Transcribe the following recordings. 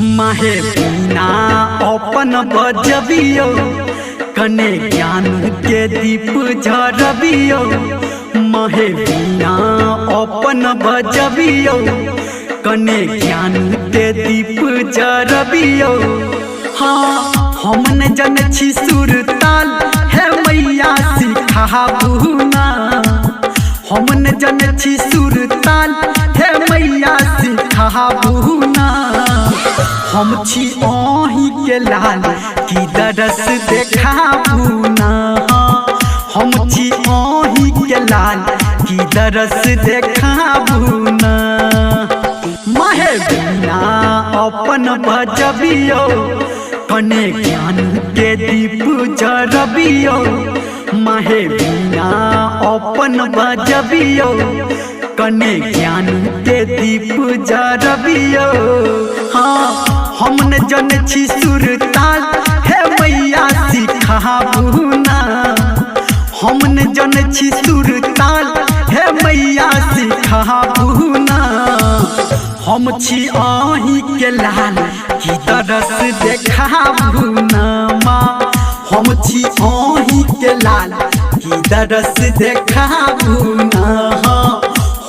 माहे बिना अपन बजबियो कने ज्ञान के दीप झरबियो। माहे बिना अपन बजबियो कने ज्ञान के दीप झरबियो। हाँ हम न जन छी सुर ताल है मैया सिखाबू ना। हम न जन छी सुर ताल है मैया सिखाबू ना। हम छी ओही के लाल की दरस देखाबू ना। हम छी ओही के लाल की दरस देखाबू ना। माहे बिना अपन बजबियो कने ज्ञान के दीप झरबियो। माहे बिना अपन बजबियो कने ज्ञान के दीप झरबियो। हाँ हम न जन छी सुर ताल है मैया सिखाबू ना। हम न जन छी सुर ताल है मैया सिखाबू ना। हम छी आही के लाल की दरस देखाबू ना माँ। हम छी आही के लाल की दरस देखाबू ना।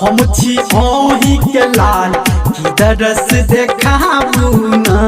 हम छी आही के लाल की दरस देखाबू ना।